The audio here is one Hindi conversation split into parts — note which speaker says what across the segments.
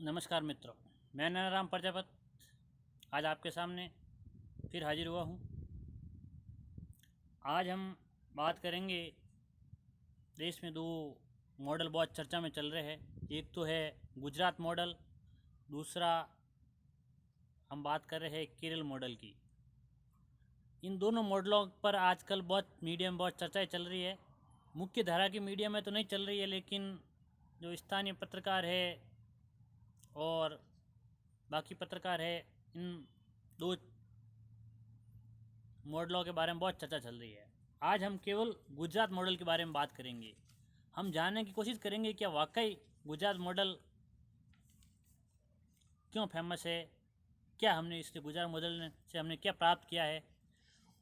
Speaker 1: नमस्कार मित्रों, मैं नानाराम प्रजापत आज आपके सामने फिर हाजिर हुआ हूँ। आज हम बात करेंगे, देश में दो मॉडल बहुत चर्चा में चल रहे हैं। एक तो है गुजरात मॉडल, दूसरा हम बात कर रहे हैं केरल मॉडल की। इन दोनों मॉडलों पर आजकल बहुत मीडिया में बहुत चर्चाएं चल रही है। मुख्य धारा की मीडिया में तो नहीं चल रही है, लेकिन जो स्थानीय पत्रकार है और बाकी पत्रकार है, इन दो मॉडलों के बारे में बहुत चर्चा चल रही है। आज हम केवल गुजरात मॉडल के बारे में बात करेंगे। हम जानने की कोशिश करेंगे क्या वाकई गुजरात मॉडल क्यों फेमस है, क्या हमने इस गुजरात मॉडल से हमने क्या प्राप्त किया है,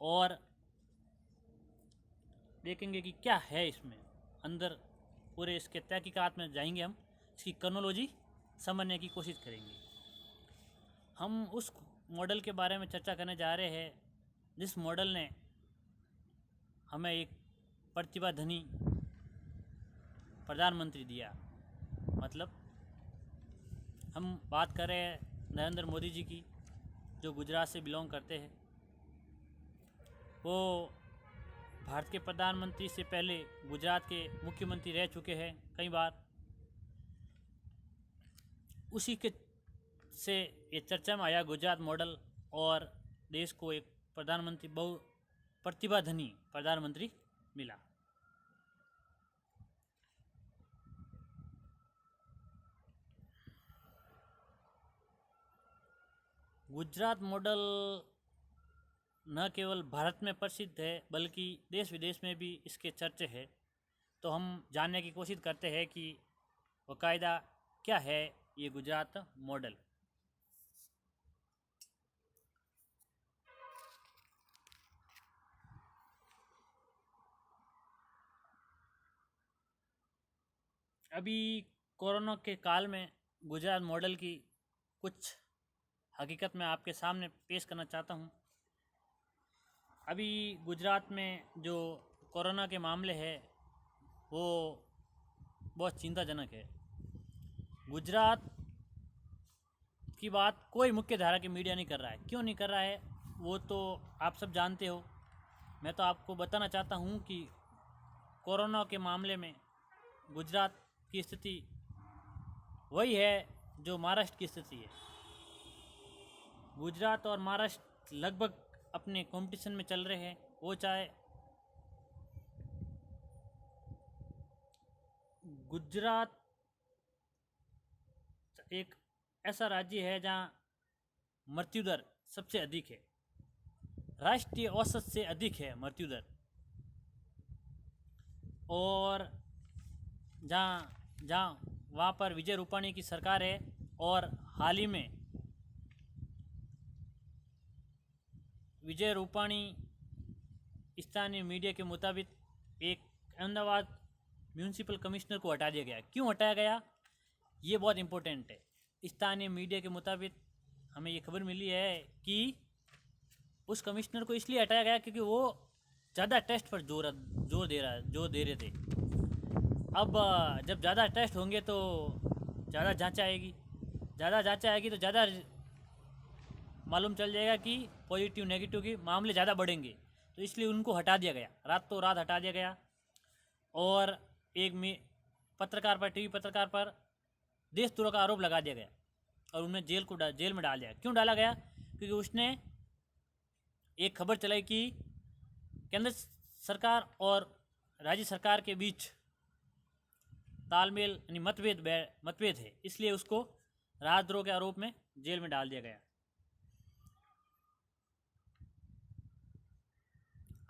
Speaker 1: और देखेंगे कि क्या है इसमें अंदर। पूरे इसके तहकीकात में जाएंगे, हम इसकी क्रोनोलॉजी समझने की कोशिश करेंगे। हम उस मॉडल के बारे में चर्चा करने जा रहे हैं जिस मॉडल ने हमें एक प्रतिभा धनी प्रधानमंत्री दिया। मतलब हम बात कर रहे हैं नरेंद्र मोदी जी की, जो गुजरात से बिलोंग करते हैं। वो भारत के प्रधानमंत्री से पहले गुजरात के मुख्यमंत्री रह चुके हैं कई बार। उसी के से ये चर्चा में आया गुजरात मॉडल, और देश को एक प्रधानमंत्री, बहु प्रतिभा धनी प्रधानमंत्री मिला। गुजरात मॉडल न केवल भारत में प्रसिद्ध है बल्कि देश विदेश में भी इसके चर्चे हैं। तो हम जानने की कोशिश करते हैं कि बाकायदा क्या है ये गुजरात मॉडल। अभी कोरोना के काल में गुजरात मॉडल की कुछ हकीकत मैं आपके सामने पेश करना चाहता हूँ। अभी गुजरात में जो कोरोना के मामले हैं वो बहुत चिंताजनक है। गुजरात की बात कोई मुख्य धारा की मीडिया नहीं कर रहा है। क्यों नहीं कर रहा है वो तो आप सब जानते हो। मैं तो आपको बताना चाहता हूँ कि कोरोना के मामले में गुजरात की स्थिति वही है जो महाराष्ट्र की स्थिति है। गुजरात और महाराष्ट्र लगभग अपने कंपटीशन में चल रहे हैं। वो चाहे गुजरात एक ऐसा राज्य है जहाँ मृत्यु दर सबसे अधिक है, राष्ट्रीय औसत से अधिक है मृत्यु दर। और जहाँ जहाँ वहाँ पर विजय रूपाणी की सरकार है, और हाल ही में विजय रूपाणी स्थानीय मीडिया के मुताबिक एक अहमदाबाद म्यूनसिपल कमिश्नर को हटा दिया गया। क्यों हटाया गया ये बहुत इम्पोर्टेंट है। स्थानीय मीडिया के मुताबिक हमें ये खबर मिली है कि उस कमिश्नर को इसलिए हटाया गया क्योंकि वो ज़्यादा टेस्ट पर जोर दे रहे थे। अब जब ज़्यादा टेस्ट होंगे तो ज़्यादा जांच आएगी, तो ज़्यादा मालूम चल जाएगा कि पॉजिटिव नेगेटिव के मामले ज़्यादा बढ़ेंगे। तो इसलिए उनको हटा दिया गया, रातों रात हटा दिया गया। और एक पत्रकार पर, टीवी पत्रकार पर देशद्रोह का आरोप लगा दिया गया और उन्हें जेल में डाल दिया। क्यों डाला गया? क्योंकि उसने एक खबर चलाई कि केंद्र सरकार और राज्य सरकार के बीच तालमेल यानी मतभेद है, इसलिए उसको राजद्रोह के आरोप में जेल में डाल दिया गया।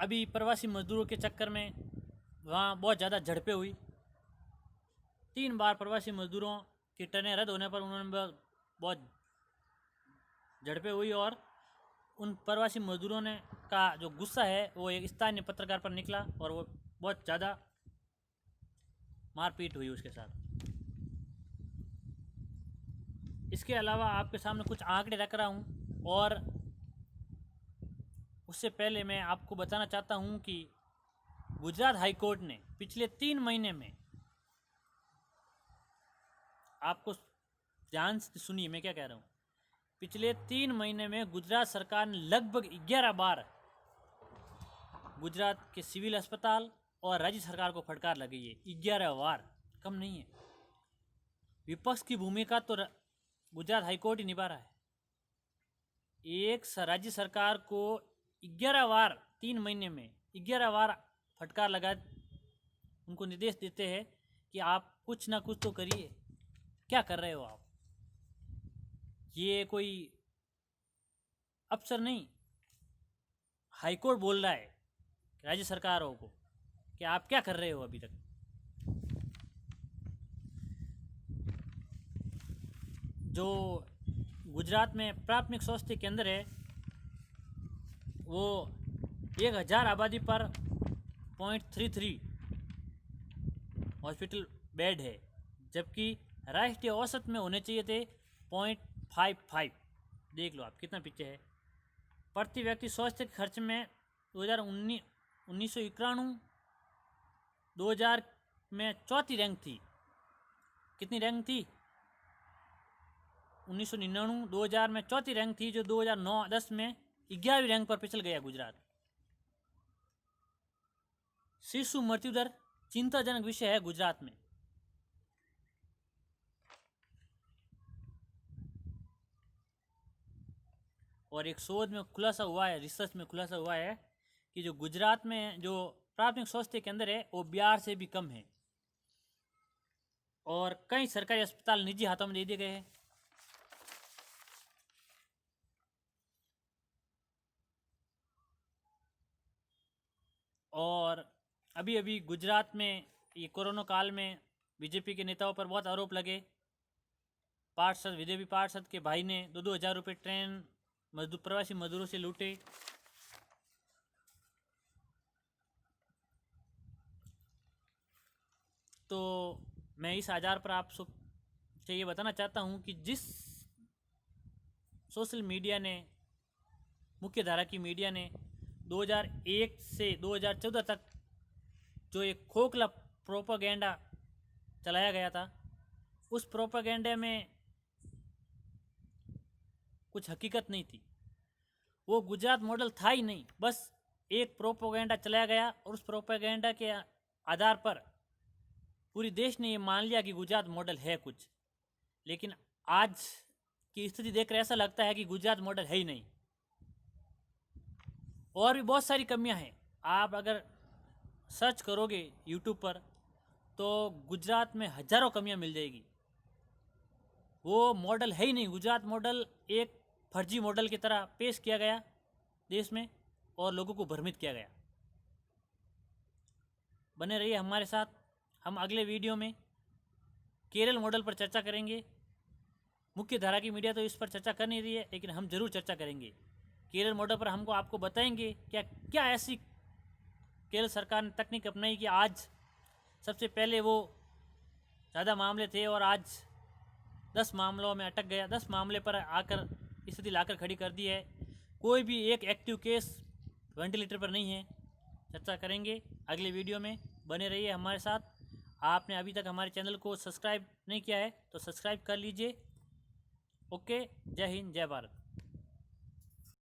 Speaker 1: अभी प्रवासी मजदूरों के चक्कर में वहाँ बहुत ज़्यादा झड़पें हुई। 3 बार प्रवासी मजदूरों की ट्रेनें रद्द होने पर उन्होंने बहुत झड़पें हुई, और उन प्रवासी मजदूरों ने का जो गुस्सा है वो एक स्थानीय पत्रकार पर निकला, और वो बहुत ज़्यादा मारपीट हुई उसके साथ। इसके अलावा आपके सामने कुछ आंकड़े रख रहा हूँ, और उससे पहले मैं आपको बताना चाहता हूँ कि गुजरात हाई कोर्ट ने पिछले 3 महीने में आपको ध्यान से सुनिए मैं क्या कह रहा हूँ। पिछले 3 महीने में गुजरात सरकार ने लगभग 11 बार गुजरात के सिविल अस्पताल और राज्य सरकार को फटकार लगी है। 11 बार, कम नहीं है। विपक्ष की भूमिका तो गुजरात हाईकोर्ट ही निभा रहा है। एक राज्य सरकार को 11 बार 3 महीने में 11 बार फटकार लगा, उनको निर्देश देते हैं कि आप कुछ ना कुछ तो करिए। क्या कर रहे हो आप? ये कोई अफसर नहीं, हाईकोर्ट बोल रहा है राज्य सरकारों को कि आप क्या कर रहे हो अभी तक। जो गुजरात में प्राथमिक स्वास्थ्य केंद्र है वो 1000 आबादी पर 0.33 हॉस्पिटल बेड है, जबकि राष्ट्रीय औसत में होने चाहिए थे 0.55। देख लो आप कितना पीछे है। प्रति व्यक्ति स्वास्थ्य के खर्च में 1991 2000 में चौथी रैंक थी। कितनी रैंक थी? 1999 2000 में चौथी रैंक थी, जो 2009-10 में 11वीं रैंक पर पिछल गया गुजरात। शिशु मृत्यु दर चिंताजनक विषय है गुजरात में। और एक शोध में खुलासा हुआ है, रिसर्च में खुलासा हुआ है कि जो गुजरात में जो प्राथमिक स्वास्थ्य केंद्र है वो बिहार से भी कम है और कई सरकारी अस्पताल निजी हाथों में दे दिए गए हैं। और अभी अभी गुजरात में ये कोरोना काल में बीजेपी के नेताओं पर बहुत आरोप लगे। पार्षद विदेवी पार्षद के भाई ने 2-2 हज़ार रुपये ट्रेन मजदूर प्रवासी मजदूरों से लूटे। तो मैं इस आधार पर आप सबसे ये बताना चाहता हूँ कि जिस सोशल मीडिया ने, मुख्य धारा की मीडिया ने 2001 से 2014 तक जो एक खोखला प्रोपेगेंडा चलाया गया था, उस प्रोपेगेंडे में कुछ हकीकत नहीं थी। वो गुजरात मॉडल था ही नहीं, बस एक प्रोपेगेंडा चलाया गया और उस प्रोपेगेंडा के आधार पर पूरी देश ने ये मान लिया कि गुजरात मॉडल है कुछ। लेकिन आज की स्थिति देखकर ऐसा लगता है कि गुजरात मॉडल है ही नहीं। और भी बहुत सारी कमियां हैं। आप अगर सर्च करोगे यूट्यूब पर तो गुजरात में हजारों कमियां मिल जाएगी। वो मॉडल है ही नहीं। गुजरात मॉडल एक फर्जी मॉडल की तरह पेश किया गया देश में और लोगों को भ्रमित किया गया। बने रहिए हमारे साथ। हम अगले वीडियो में केरल मॉडल पर चर्चा करेंगे। मुख्य धारा की मीडिया तो इस पर चर्चा कर नहीं रही है, लेकिन हम जरूर चर्चा करेंगे। केरल मॉडल पर हमको आपको बताएंगे क्या ऐसी केरल सरकार ने तकनीक अपनाई कि आज सबसे पहले वो ज़्यादा मामले थे और आज 10 मामलों में अटक गया। 10 मामले पर आकर स्थिति लाकर खड़ी कर दी है। कोई भी एक एक्टिव केस वेंटिलेटर पर नहीं है। चर्चा करेंगे अगले वीडियो में। बने रहिए हमारे साथ। आपने अभी तक हमारे चैनल को सब्सक्राइब नहीं किया है तो सब्सक्राइब कर लीजिए। ओके, जय हिंद, जय भारत।